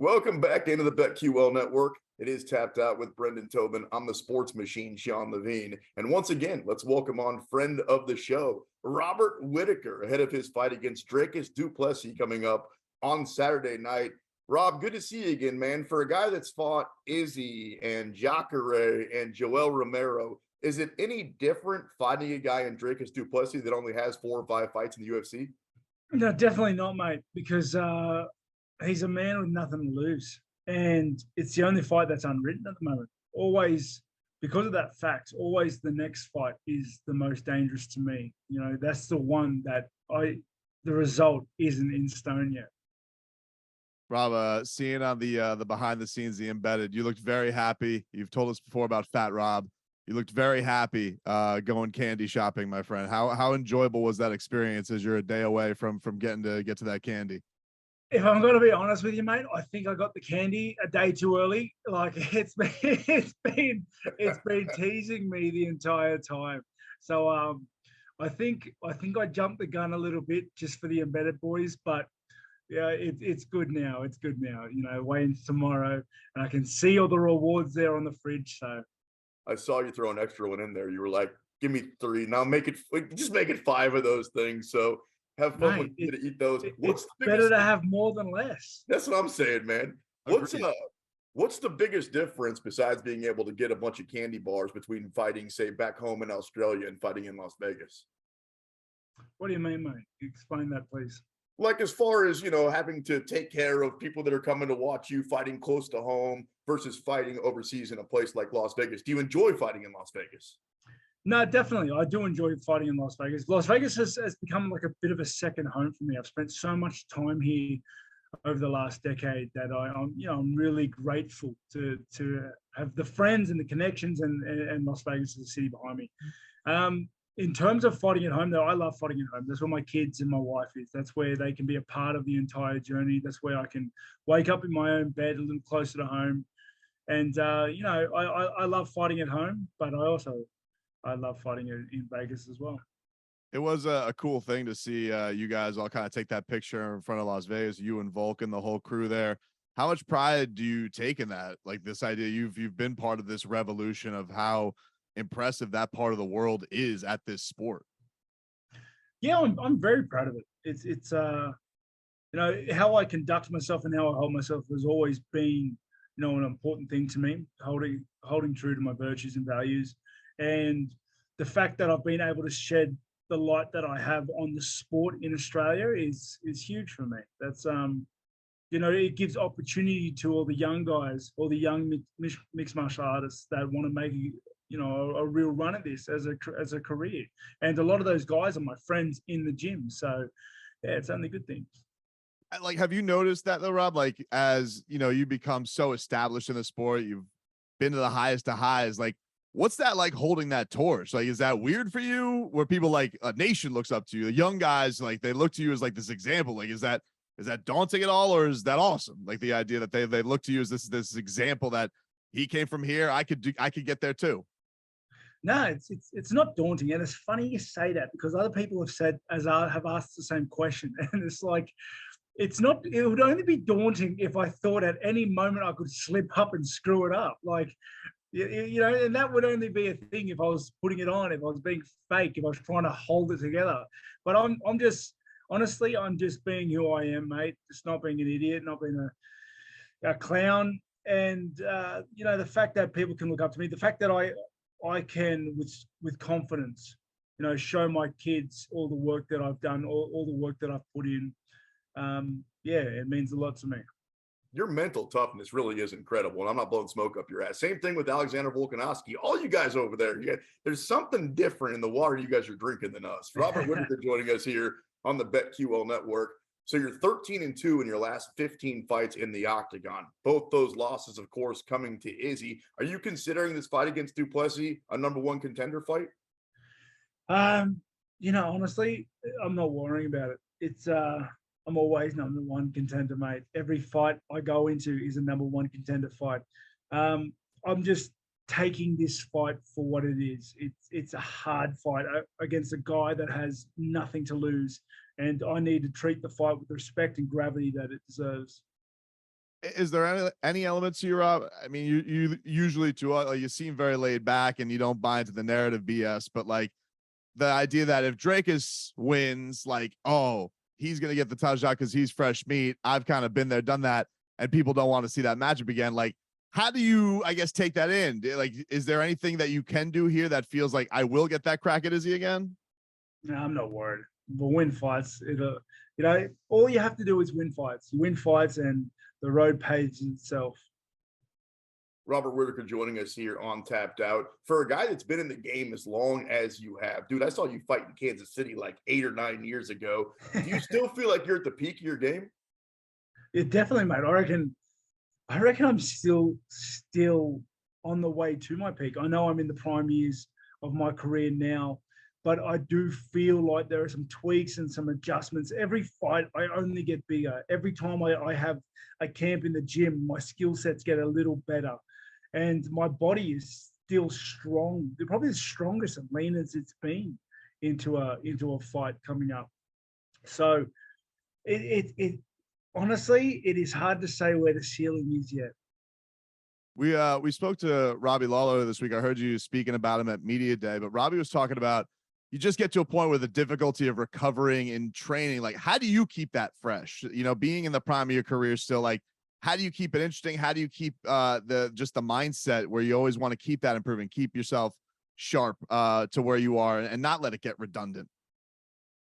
Welcome back into the BetQL network. It is Tapped Out with Brendan Tobin. I'm the sports machine, Sean Levine. And once again, let's welcome on friend of the show, Robert Whittaker, ahead of his fight against Dricus Du Plessis coming up on Saturday night. Rob, good to see you again, man. For a guy that's fought Izzy and Jacare and Joel Romero, is it any different fighting a guy in Dricus Du Plessis that only has 4 or 5 fights in the UFC? No, definitely not, mate, because he's a man with nothing to lose. And it's the only fight that's unwritten at the moment. Always, because of that fact, always the next fight is the most dangerous to me. You know, that's the one that the result isn't in stone yet. Rob, seeing on the behind the scenes, the embedded, you looked very happy. You've told us before about Fat Rob. You looked very happy going candy shopping, my friend. How enjoyable was that experience as you're a day away from getting to get to that candy? If I'm going to be honest with you, mate, I think I got the candy a day too early. Like it's been teasing me the entire time. So I think I jumped the gun a little bit just for the embedded boys, but yeah, it's good now. It's good now. You know, weigh-ins tomorrow, and I can see all the rewards there on the fridge. So I saw you throw an extra one in there. You were like, "Give me 3 now. Just make it 5 of those things." So have fun when you get to eat those. It's better to have more than less. That's what I'm saying, man. What's the biggest difference besides being able to get a bunch of candy bars between fighting, say, back home in Australia and fighting in Las Vegas? What do you mean, mate? Explain that, please. Like as far as, having to take care of people that are coming to watch you fighting close to home versus fighting overseas in a place like Las Vegas. Do you enjoy fighting in Las Vegas? No, definitely. I do enjoy fighting in Las Vegas. Las Vegas has become like a bit of a second home for me. I've spent so much time here over the last decade that I'm really grateful to have the friends and the connections and Las Vegas is a city behind me. In terms of fighting at home, though, I love fighting at home. That's where my kids and my wife is. That's where they can be a part of the entire journey. That's where I can wake up in my own bed a little closer to home. And, I love fighting at home, but I love fighting in Vegas as well. It was a cool thing to see you guys all kind of take that picture in front of Las Vegas, you and Vulcan, the whole crew there. How much pride do you take in that? Like this idea, you've been part of this revolution of how impressive that part of the world is at this sport. Yeah, I'm very proud of it. It's how I conduct myself and how I hold myself has always been, an important thing to me, holding true to my virtues and values. And the fact that I've been able to shed the light that I have on the sport in Australia is huge for me. That's it gives opportunity to all the young guys, all the young mixed martial artists that want to make a real run at this as a career. And a lot of those guys are my friends in the gym. So yeah, it's only good things. Like, have you noticed that though, Rob? Like, as you become so established in the sport, you've been to the highest of highs. Like, what's that like holding that torch? Like, is that weird for you? Where people like a nation looks up to you, the young guys, like they look to you as like this example. Like, is that daunting at all, or is that awesome? Like the idea that they look to you as this example that he came from here, I could get there too. No, it's not daunting, and it's funny you say that because other people have asked the same question, and it's like it's not. It would only be daunting if I thought at any moment I could slip up and screw it up, like. And that would only be a thing if I was putting it on, if I was being fake, if I was trying to hold it together. But I'm just being who I am, mate. Just not being an idiot, not being a clown. And the fact that people can look up to me, the fact that I can with confidence, show my kids all the work that I've done, all the work that I've put in. It means a lot to me. Your mental toughness really is incredible, and I'm not blowing smoke up your ass. Same thing with Alexander Volkanovski. All you guys over there, there's something different in the water you guys are drinking than us. Robert Whittaker joining us here on the BetQL network. So you're 13-2 in your last 15 fights in the octagon. Both those losses, of course, coming to Izzy. Are you considering this fight against Du Plessis a number 1 contender fight? Honestly, I'm not worrying about it. It's I'm always number 1 contender, mate. Every fight I go into is a number 1 contender fight. I'm just taking this fight for what it is. It's a hard fight against a guy that has nothing to lose, and I need to treat the fight with respect and gravity that it deserves. Is there any elements to you, Rob? I mean, you usually you seem very laid back and you don't buy into the narrative BS, but like the idea that if Dricus wins, like, oh, he's gonna get the touchdown because he's fresh meat. I've kind of been there, done that, and people don't want to see that matchup again. Like, how do you, I guess, take that in? Like, is there anything that you can do here that feels like I will get that crack at Izzy again? No, I'm not worried. But win fights, all you have to do is win fights. You win fights, and the road pays itself. Robert Whittaker joining us here on Tapped Out. For a guy that's been in the game as long as you have, dude, I saw you fight in Kansas City like 8 or 9 years ago. Do you still feel like you're at the peak of your game? It definitely, mate. I reckon I'm still on the way to my peak. I know I'm in the prime years of my career now, but I do feel like there are some tweaks and some adjustments. Every fight, I only get bigger. Every time I have a camp in the gym, my skill sets get a little better. And my body is still strong. They're probably the strongest and leanest it's been into a fight coming up. So it honestly, it is hard to say where the ceiling is yet. We spoke to Robbie Lawler this week. I heard you speaking about him at Media Day, but Robbie was talking about you just get to a point where the difficulty of recovering and training, like how do you keep that fresh? You know, being in the prime of your career still, like how do you keep it interesting? How do you keep the mindset where you always want to keep that improving, keep yourself sharp to where you are and not let it get redundant?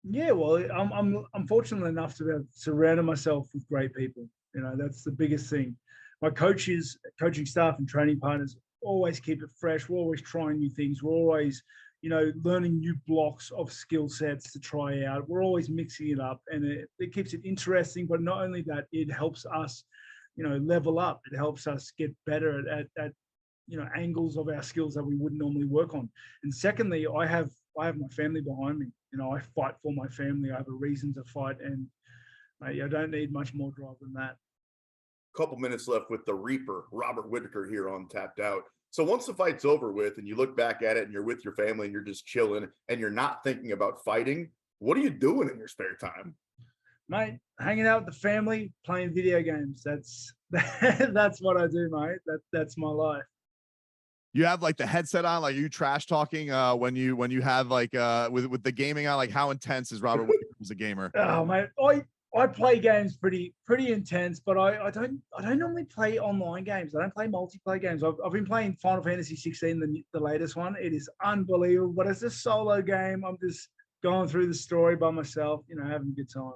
Yeah, well, I'm fortunate enough to have surrounded myself with great people. You know, that's the biggest thing. My coaches, coaching staff, and training partners always keep it fresh. We're always trying new things. We're always, learning new blocks of skill sets to try out. We're always mixing it up, and it keeps it interesting. But not only that, it helps us, level up. It helps us get better at angles of our skills that we wouldn't normally work on. And secondly, I have my family behind me. I fight for my family. I have a reason to fight, and I don't need much more drive than that. Couple minutes left with the Reaper, Robert Whittaker, here on Tapped Out. So once the fight's over with and you look back at it and you're with your family and you're just chilling and you're not thinking about fighting, what are you doing in your spare time? Mate, hanging out with the family, playing video games. That's what I do, mate. That's my life. You have like the headset on, like are you trash talking when you have like with the gaming on, like how intense is Robert Whittaker as a gamer? Oh mate, I play games pretty intense, but I don't normally play online games. I don't play multiplayer games. I've been playing Final Fantasy 16, the latest one. It is unbelievable, but it's a solo game. I'm just going through the story by myself, having a good time.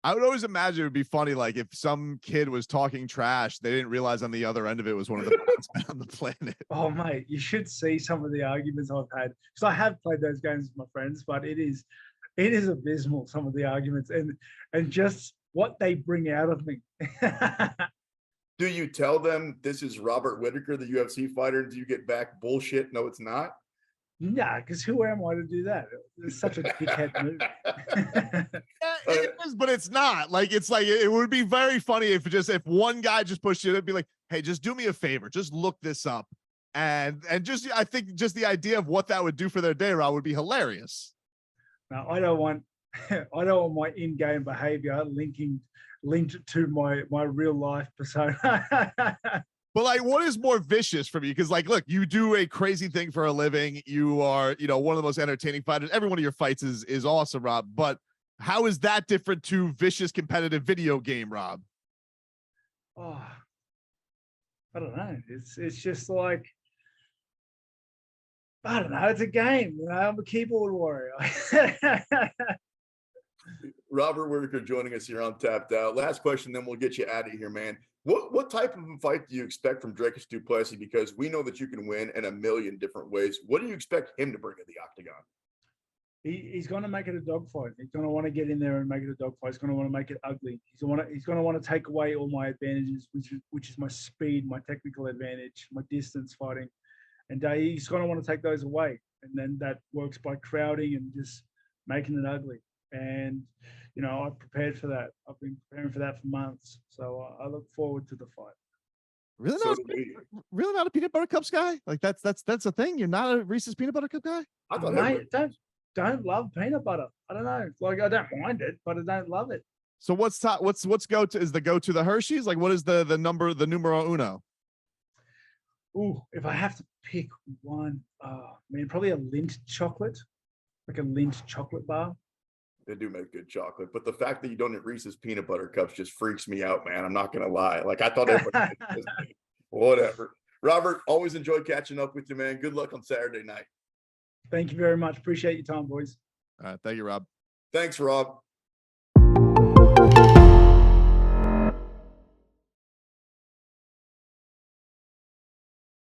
I would always imagine it would be funny, like if some kid was talking trash, they didn't realize on the other end of it was one of the best men on the planet. Oh mate, you should see some of the arguments I've had. So I have played those games with my friends, but it is abysmal, some of the arguments and just what they bring out of me. Do you tell them this is Robert Whittaker, the UFC fighter, and do you get back bullshit? No, it's not. Nah, because who am I to do that? It's such a dickhead move. It is, but it's not. Like it's like it would be very funny if one guy just pushed it, it'd be like, hey, just do me a favor, just look this up. And just I think just the idea of what that would do for their day, Rob, would be hilarious. No, I don't want my in-game behavior linked to my real life persona. But like, what is more vicious for me? Because like, look, you do a crazy thing for a living. You are, one of the most entertaining fighters. Every one of your fights is awesome, Rob. But how is that different to vicious competitive video game, Rob? Oh, I don't know. It's just like, I don't know. It's a game. I'm a keyboard warrior. Robert Whittaker joining us here on Tapped Out. Last question, then we'll get you out of here, man. What type of a fight do you expect from Dricus Du Plessis? Because we know that you can win in a million different ways. What do you expect him to bring to the octagon? He's going to make it a dogfight. He's going to want to get in there and make it a dogfight. He's going to want to make it ugly. He's going to want to take away all my advantages, which is my speed, my technical advantage, my distance fighting. And he's going to want to take those away. And then that works by crowding and just making it ugly. And, I've prepared for that. I've been preparing for that for months. So I look forward to the fight. Really not a peanut butter cups guy? Like that's a thing. You're not a Reese's peanut butter cup guy? I thought Mate, don't love peanut butter. I don't know. Like I don't mind it, but I don't love it. So what's go to? Is the go to the Hershey's? Like, what is the numero uno? Ooh, if I have to pick one, man, probably a Lindt chocolate, like a Lindt chocolate bar. They do make good chocolate, but the fact that you don't eat Reese's peanut butter cups just freaks me out, man. I'm not gonna lie. Like I thought everybody whatever. Robert, always enjoy catching up with you, man. Good luck on Saturday night. Thank you very much. Appreciate your time, boys. Thank you, Rob. Thanks, Rob.